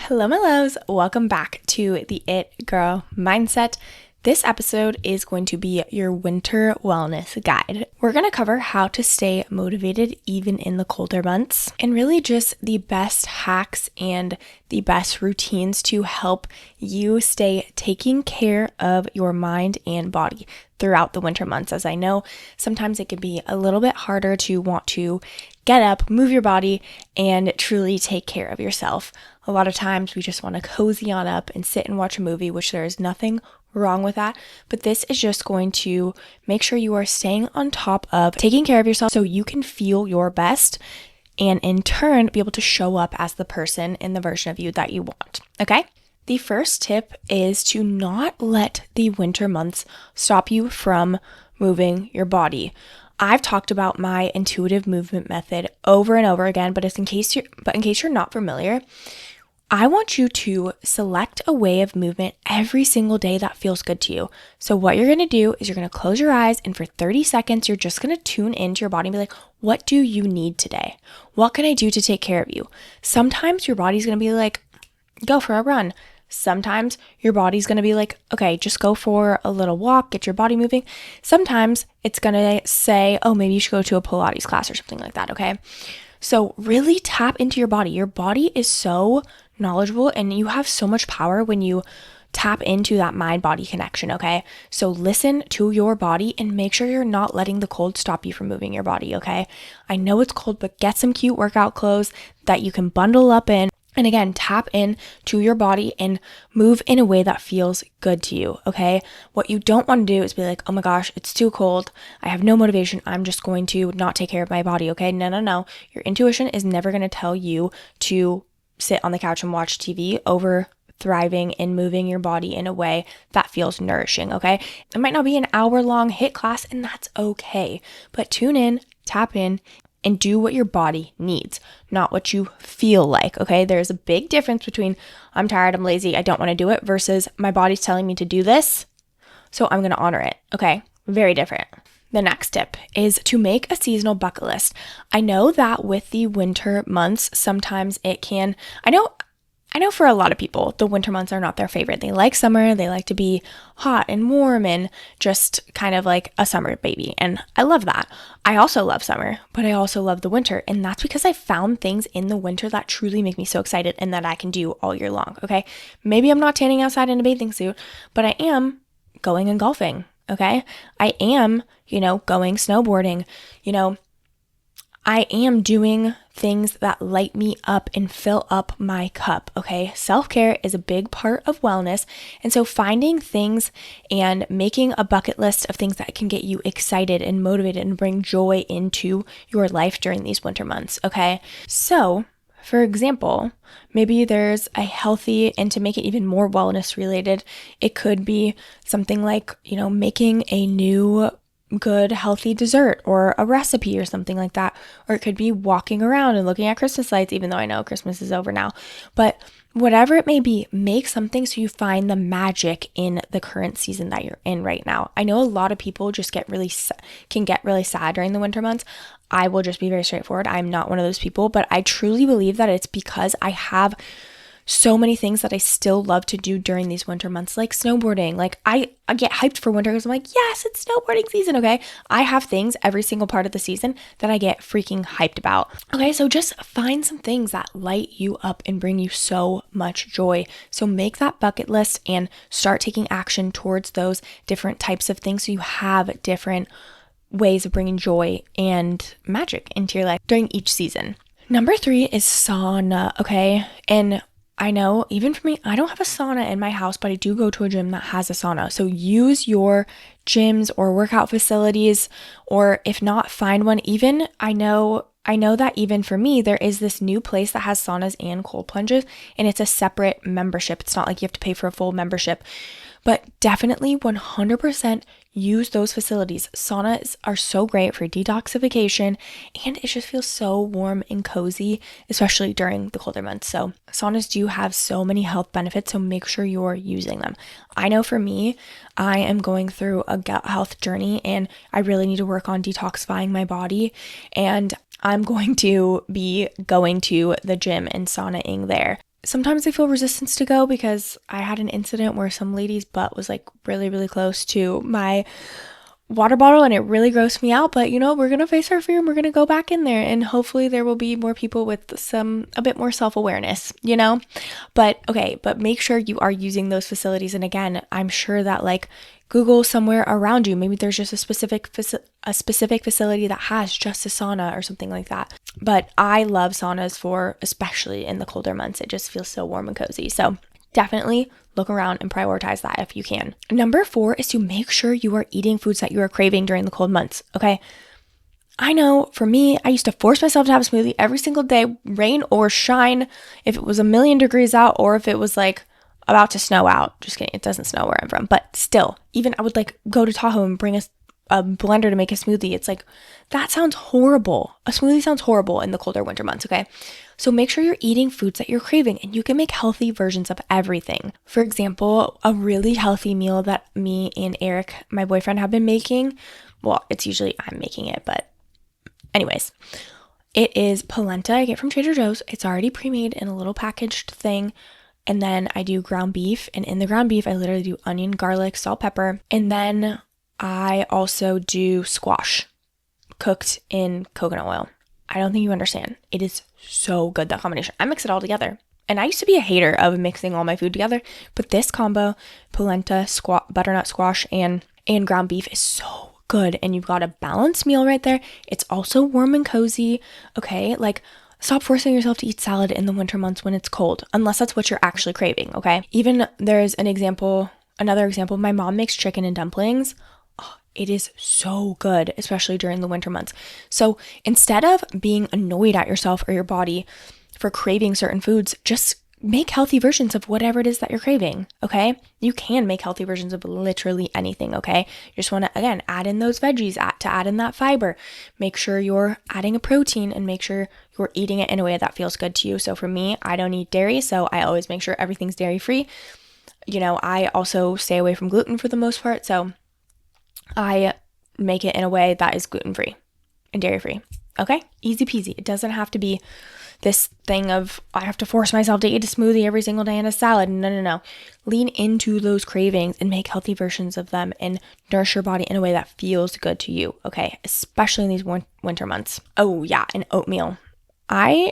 Hello, my loves. Welcome back to the It Girl Mindset. This episode is going to be your winter wellness guide. We're going to cover how to stay motivated even in the colder months and really just the best hacks and the best routines to help you stay taking care of your mind and body throughout the winter months. As I know, sometimes it can be a little bit harder to want to get up, move your body, and truly take care of yourself. A lot of times we just want to cozy on up and sit and watch a movie, which there is nothing wrong with that, but this is just going to make sure you are staying on top of taking care of yourself so you can feel your best and in turn be able to show up as the person and the version of you that you want. Okay? The first tip is to not let the winter months stop you from moving your body. I've talked about my intuitive movement method over and over again, but in case you're not familiar, I want you to select a way of movement every single day that feels good to you. So what you're going to do is you're going to close your eyes and for 30 seconds, you're just going to tune into your body and be like, what do you need today? What can I do to take care of you? Sometimes your body's going to be like, go for a run. Sometimes your body's going to be like, okay, just go for a little walk, get your body moving. Sometimes it's going to say, oh, maybe you should go to a Pilates class or something like that, okay? So really tap into your body. Your body is so knowledgeable and you have so much power when you tap into that mind-body connection, okay? So listen to your body and make sure you're not letting the cold stop you from moving your body, okay? I know it's cold, but get some cute workout clothes that you can bundle up in. And again, tap in to your body and move in a way that feels good to you, okay? What you don't want to do is be like, oh my gosh, it's too cold. I have no motivation. I'm just going to not take care of my body, okay? No. Your intuition is never going to tell you to sit on the couch and watch TV over thriving and moving your body in a way that feels nourishing, okay? It might not be an hour-long HIIT class, and that's okay. But tune in, tap in, and do what your body needs, not what you feel like, okay? There's a big difference between I'm tired, I'm lazy, I don't want to do it versus my body's telling me to do this, so I'm going to honor it, okay? Very different. The next tip is to make a seasonal bucket list. I know that with the winter months, sometimes it can, I know for a lot of people, the winter months are not their favorite. They like summer, they like to be hot and warm and just kind of like a summer baby. And I love that. I also love summer, but I also love the winter. And that's because I found things in the winter that truly make me so excited and that I can do all year long, okay? Maybe I'm not tanning outside in a bathing suit, but I am going and golfing, okay? I am, going snowboarding, I am doing things that light me up and fill up my cup, okay? Self-care is a big part of wellness. And so finding things and making a bucket list of things that can get you excited and motivated and bring joy into your life during these winter months, okay? So, for example, maybe there's a healthy, and to make it even more wellness related, it could be something like, making a new good healthy dessert or a recipe or something like that. Or it could be walking around and looking at Christmas lights, even though I know Christmas is over now. But whatever it may be, make something so you find the magic in the current season that you're in right now. I know a lot of people just can get really sad during the winter months. I will just be very straightforward. I'm not one of those people, but I truly believe that it's because I have so many things that I still love to do during these winter months, like snowboarding. Like I get hyped for winter because I'm like, yes, it's snowboarding season, okay? I have things every single part of the season that I get freaking hyped about. Okay, so just find some things that light you up and bring you so much joy. So make that bucket list and start taking action towards those different types of things so you have different ways of bringing joy and magic into your life during each season. Number 3 is sauna, okay? And I know, even for me, I don't have a sauna in my house, but I do go to a gym that has a sauna. So use your gyms or workout facilities, or if not, find one. Even I know that even for me, there is this new place that has saunas and cold plunges, and it's a separate membership. It's not like you have to pay for a full membership. But definitely 100% use those facilities. Saunas are so great for detoxification and it just feels so warm and cozy, especially during the colder months. So saunas do have so many health benefits, so make sure you're using them. I know for me, I am going through a gut health journey and I really need to work on detoxifying my body, and I'm going to be going to the gym and saunaing there. Sometimes I feel resistance to go because I had an incident where some lady's butt was like really, really close to my water bottle and it really grossed me out. But we're going to face our fear and we're going to go back in there, and hopefully there will be more people with a bit more self-awareness, But make sure you are using those facilities. And again, I'm sure that like Google somewhere around you. Maybe there's just a specific facility that has just a sauna or something like that. But I love saunas especially in the colder months. It just feels so warm and cozy. So definitely look around and prioritize that if you can. Number 4 is to make sure you are eating foods that you are craving during the cold months. Okay. I know for me, I used to force myself to have a smoothie every single day, rain or shine, if it was 1,000,000 degrees out or if it was like about to snow out. Just kidding. It doesn't snow where I'm from, but still, even I would like go to Tahoe and bring a blender to make a smoothie. It's like, that sounds horrible. A smoothie sounds horrible in the colder winter months. Okay. So make sure you're eating foods that you're craving, and you can make healthy versions of everything. For example, a really healthy meal that me and Eric, my boyfriend, have been making. Well, it's usually I'm making it, but anyways, it is polenta I get from Trader Joe's. It's already pre-made in a little packaged thing. And then I do ground beef. And in the ground beef, I literally do onion, garlic, salt, pepper. And then I also do squash cooked in coconut oil. I don't think you understand. It is so good, that combination. I mix it all together. And I used to be a hater of mixing all my food together, but this combo, polenta, butternut squash, and ground beef is so good. And you've got a balanced meal right there. It's also warm and cozy. Okay, like stop forcing yourself to eat salad in the winter months when it's cold, unless that's what you're actually craving. Okay. Even there's another example. My mom makes chicken and dumplings. It is so good, especially during the winter months. So instead of being annoyed at yourself or your body for craving certain foods, just make healthy versions of whatever it is that you're craving, okay? You can make healthy versions of literally anything, okay? You just want to, again, add in those veggies, add in that fiber. Make sure you're adding a protein and make sure you're eating it in a way that feels good to you. So for me, I don't eat dairy, so I always make sure everything's dairy-free. I also stay away from gluten for the most part, so I make it in a way that is gluten-free and dairy-free. Okay? Easy peasy. It doesn't have to be this thing of I have to force myself to eat a smoothie every single day and a salad. No. Lean into those cravings and make healthy versions of them and nourish your body in a way that feels good to you. Okay? Especially in these winter months. Oh yeah, and oatmeal. I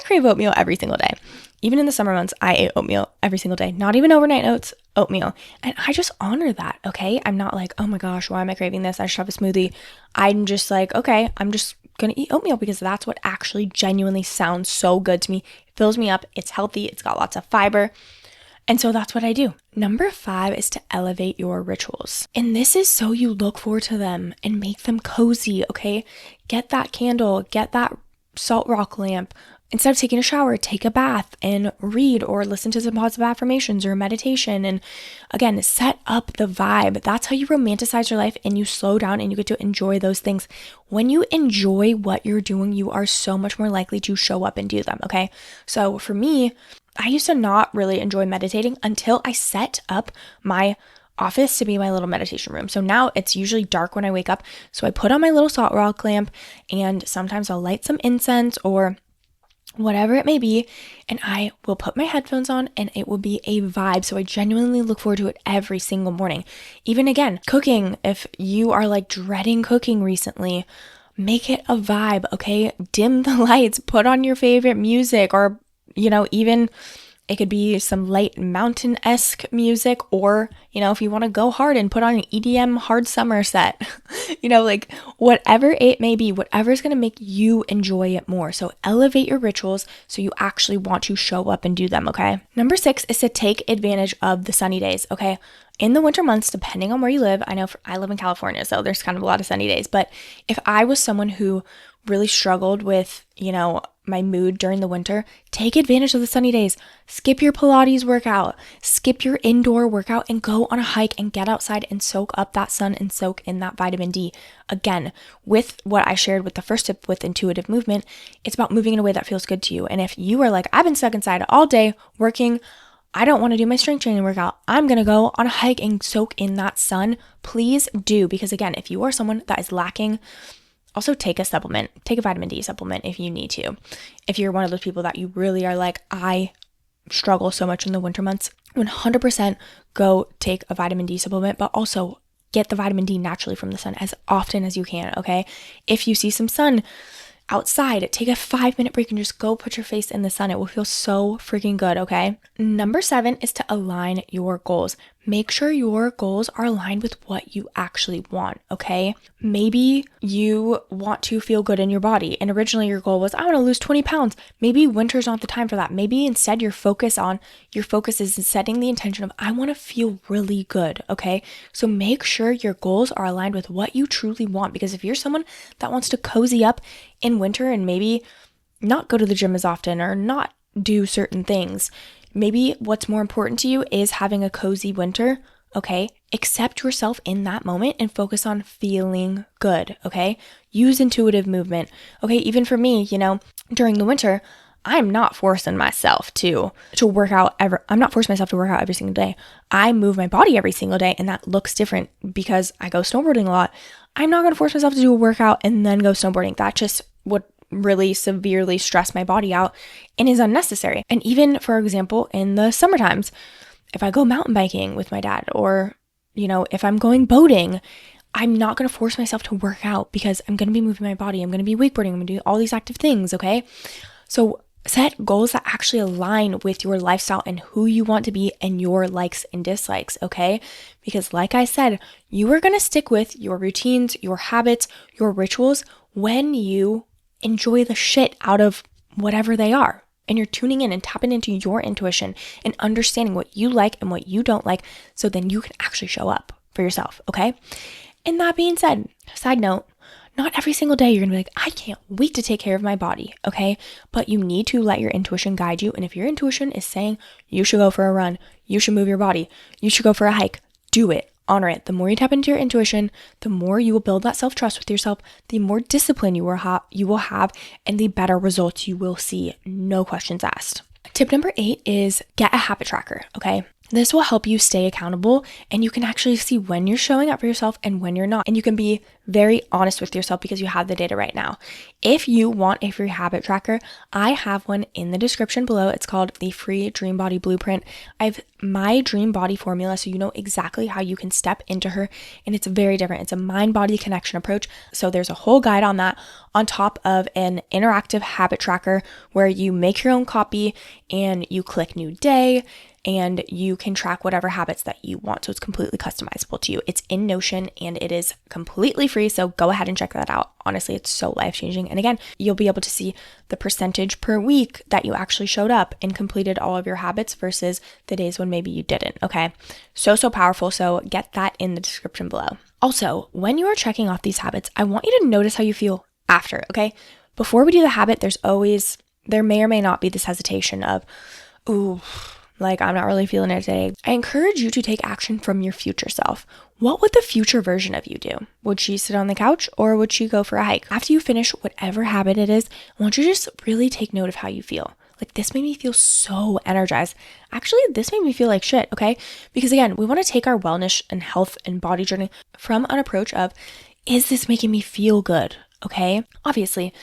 crave oatmeal every single day. Even in the summer months, I ate oatmeal every single day. Not even overnight oats, oatmeal. And I just honor that, okay? I'm not like, oh my gosh, why am I craving this? I should have a smoothie. I'm just like, okay, I'm just going to eat oatmeal because that's what actually genuinely sounds so good to me. It fills me up. It's healthy. It's got lots of fiber. And so that's what I do. Number 5 is to elevate your rituals. And this is so you look forward to them and make them cozy, okay? Get that candle, get that salt rock lamp. Instead of taking a shower, take a bath and read or listen to some positive affirmations or meditation. And again, set up the vibe. That's how you romanticize your life and you slow down and you get to enjoy those things. When you enjoy what you're doing, you are so much more likely to show up and do them, okay? So for me, I used to not really enjoy meditating until I set up my office to be my little meditation room. So now it's usually dark when I wake up. So I put on my little salt rock lamp and sometimes I'll light some incense or whatever it may be, and I will put my headphones on and it will be a vibe. So I genuinely look forward to it every single morning. Even again, cooking, if you are like dreading cooking recently, make it a vibe, okay? Dim the lights, put on your favorite music, or even it could be some light mountain-esque music, or, if you want to go hard and put on an EDM hard summer set, like whatever it may be, whatever is going to make you enjoy it more. So elevate your rituals so you actually want to show up and do them, okay? Number 6 is to take advantage of the sunny days, okay? In the winter months, depending on where you live, I know I live in California, so there's kind of a lot of sunny days, but if I was someone who really struggled with, my mood during the winter, take advantage of the sunny days. Skip your Pilates workout, skip your indoor workout, and go on a hike and get outside and soak up that sun and soak in that vitamin D. Again, with what I shared with the first tip with intuitive movement, it's about moving in a way that feels good to you. And if you are like, I've been stuck inside all day working, I don't want to do my strength training workout, I'm going to go on a hike and soak in that sun, please do. Because again, if you are someone that is lacking, also take a supplement, take a vitamin D supplement if you need to. If you're one of those people that you really are like, I struggle so much in the winter months, 100% go take a vitamin D supplement, but also get the vitamin D naturally from the sun as often as you can, okay? If you see some sun outside, take a 5-minute break and just go put your face in the sun. It will feel so freaking good, okay? Number 7 is to align your goals. Make sure your goals are aligned with what you actually want, okay? Maybe you want to feel good in your body, and originally your goal was, I want to lose 20 pounds. Maybe winter's not the time for that. Maybe instead your focus is in setting the intention of, I want to feel really good, okay? So make sure your goals are aligned with what you truly want, because if you're someone that wants to cozy up in winter and maybe not go to the gym as often or not do certain things, maybe what's more important to you is having a cozy winter, okay? Accept yourself in that moment and focus on feeling good, okay? Use intuitive movement, okay? Even for me, during the winter, I'm not forcing myself to work out I'm not forcing myself to work out every single day. I move my body every single day, and that looks different because I go snowboarding a lot. I'm not going to force myself to do a workout and then go snowboarding. That just would really severely stress my body out and is unnecessary. And even, for example, in the summer times, if I go mountain biking with my dad, or, if I'm going boating, I'm not going to force myself to work out because I'm going to be moving my body. I'm going to be wakeboarding. I'm going to do all these active things, okay? So set goals that actually align with your lifestyle and who you want to be and your likes and dislikes, okay? Because like I said, you are going to stick with your routines, your habits, your rituals when you enjoy the shit out of whatever they are. And you're tuning in and tapping into your intuition and understanding what you like and what you don't like, so then you can actually show up for yourself, okay? And that being said, side note, not every single day you're gonna be like, I can't wait to take care of my body, okay? But you need to let your intuition guide you. And if your intuition is saying you should go for a run, you should move your body, you should go for a hike, do it. Honor it. The more you tap into your intuition, the more you will build that self-trust with yourself, the more discipline you will have, and the better results you will see. No questions asked. Tip number 8 is get a habit tracker, okay? This will help you stay accountable, and you can actually see when you're showing up for yourself and when you're not. And you can be very honest with yourself because you have the data right now. If you want a free habit tracker, I have one in the description below. It's called the Free Dream Body Blueprint. I have my dream body formula, so you know exactly how you can step into her. And it's very different. It's a mind-body connection approach. So there's a whole guide on that, on top of an interactive habit tracker where you make your own copy and you click new day, and you can track whatever habits that you want. So it's completely customizable to you. It's in Notion and it is completely free. So go ahead and check that out. Honestly, it's so life-changing. And again, you'll be able to see the percentage per week that you actually showed up and completed all of your habits versus the days when maybe you didn't, okay? So powerful. So get that in the description below. Also, when you are checking off these habits, I want you to notice how you feel after, okay? Before we do the habit, there may or may not be this hesitation of, ooh, like, I'm not really feeling it today. I encourage you to take action from your future self. What would the future version of you do? Would she sit on the couch or would she go for a hike? After you finish whatever habit it is, I want you to just really take note of how you feel. Like, this made me feel so energized. Actually, this made me feel like shit, okay? Because again, we want to take our wellness and health and body journey from an approach of, is this making me feel good, okay? Obviously,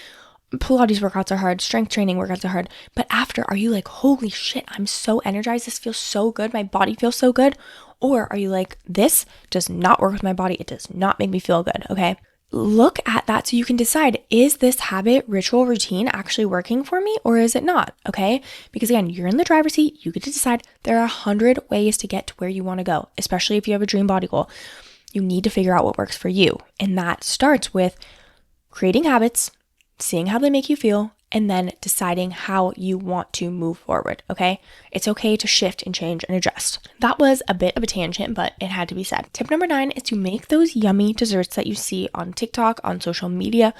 Pilates workouts are hard, strength training workouts are hard, but after, are you like, holy shit, I'm so energized, this feels so good, my body feels so good? Or are you like, this does not work with my body, it does not make me feel good, okay? Look at that so you can decide, is this habit, ritual, routine actually working for me or is it not, okay? Because again, you're in the driver's seat, you get to decide. There are 100 ways to get to where you want to go, especially if you have a dream body goal. You need to figure out what works for you, and that starts with creating habits, seeing how they make you feel, and then deciding how you want to move forward, okay? It's okay to shift and change and adjust. That was a bit of a tangent, but it had to be said. Tip number 9 is to make those yummy desserts that you see on TikTok, on social media.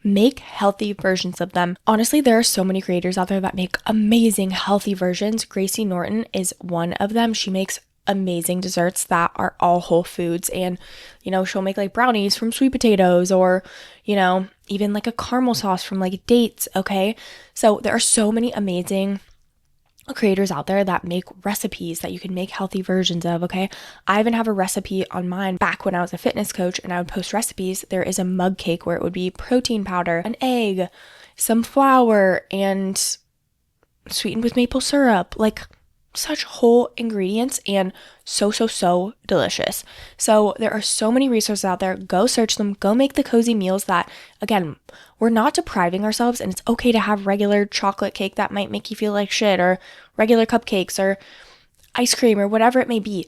Make healthy versions of them. Honestly, there are so many creators out there that make amazing healthy versions. Gracie Norton is one of them. She makes amazing desserts that are all whole foods, and she'll make like brownies from sweet potatoes, or even like a caramel sauce from like dates, okay? So there are so many amazing creators out there that make recipes that you can make healthy versions of, okay? I even have a recipe on mine back when I was a fitness coach and I would post recipes. There is a mug cake where it would be protein powder, an egg, some flour, and sweetened with maple syrup, like such whole ingredients and so delicious. So there are so many resources out there. Go search them. Go make the cozy meals that, again, we're not depriving ourselves, and it's okay to have regular chocolate cake that might make you feel like shit, or regular cupcakes or ice cream or whatever it may be.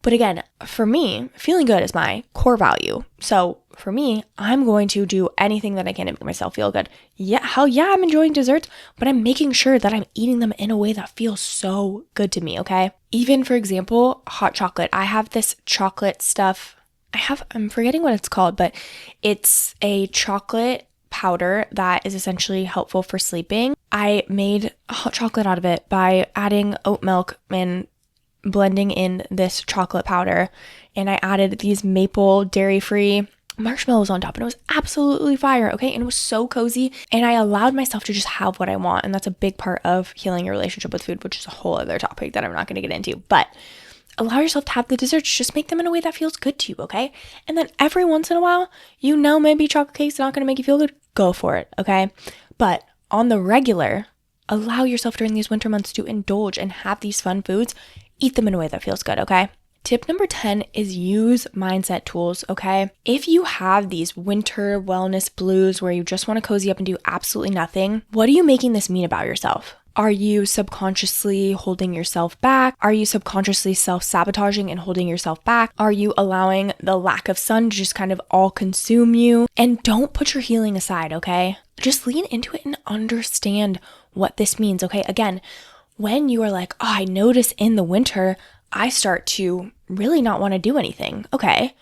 But again, for me, feeling good is my core value. So for me, I'm going to do anything that I can to make myself feel good. Yeah, hell yeah, I'm enjoying desserts, but I'm making sure that I'm eating them in a way that feels so good to me, okay? Even, for example, hot chocolate. I have this chocolate stuff. I'm forgetting what it's called, but it's a chocolate powder that is essentially helpful for sleeping. I made hot chocolate out of it by adding oat milk and blending in this chocolate powder, and I added these maple dairy-free marshmallows on top, and it was absolutely fire, okay? And it was so cozy, and I allowed myself to just have what I want, and that's a big part of healing your relationship with food, which is a whole other topic that I'm not going to get into. But allow yourself to have the desserts. Just make them in a way that feels good to you, okay? And then every once in a while, maybe chocolate cake's not going to make you feel good, go for it, okay? But on the regular, allow yourself during these winter months to indulge and have these fun foods. Eat them in a way that feels good, okay? Tip number 10 is use mindset tools, okay? If you have these winter wellness blues where you just want to cozy up and do absolutely nothing, what are you making this mean about yourself? Are you subconsciously holding yourself back? Are you subconsciously self-sabotaging and holding yourself back? Are you allowing the lack of sun to just kind of all consume you? And don't put your healing aside, okay? Just lean into it and understand what this means, okay? Again, when you are like, oh, I notice in the winter, I start to really not want to do anything. Okay,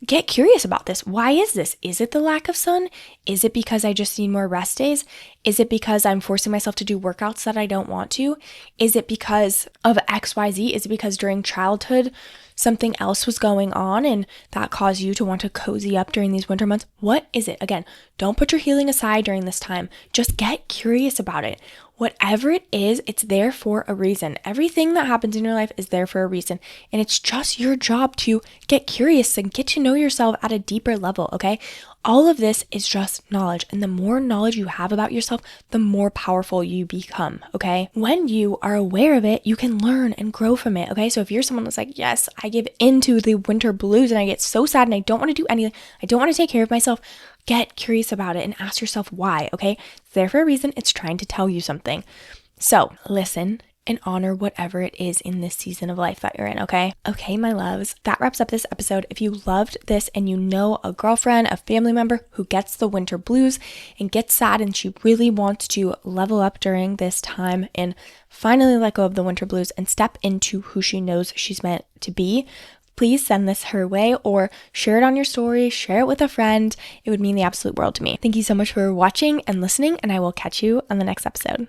get curious about this. Why is this? Is it the lack of sun? Is it because I just need more rest days? Is it because I'm forcing myself to do workouts that I don't want to? Is it because of XYZ? Is it because during childhood, something else was going on and that caused you to want to cozy up during these winter months? What is it? Again, don't put your healing aside during this time. Just get curious about it. Whatever it is, it's there for a reason. Everything that happens in your life is there for a reason. And it's just your job to get curious and get to know yourself at a deeper level, okay? All of this is just knowledge. And the more knowledge you have about yourself, the more powerful you become, okay? When you are aware of it, you can learn and grow from it, okay? So if you're someone that's like, yes, I give into the winter blues and I get so sad and I don't want to do anything, I don't want to take care of myself, get curious about it and ask yourself why, okay? It's there for a reason. It's trying to tell you something. So listen and honor whatever it is in this season of life that you're in, okay? Okay, my loves, that wraps up this episode. If you loved this and you know a girlfriend, a family member who gets the winter blues and gets sad and she really wants to level up during this time and finally let go of the winter blues and step into who she knows she's meant to be, please send this her way or share it on your story, share it with a friend. It would mean the absolute world to me. Thank you so much for watching and listening, and I will catch you on the next episode.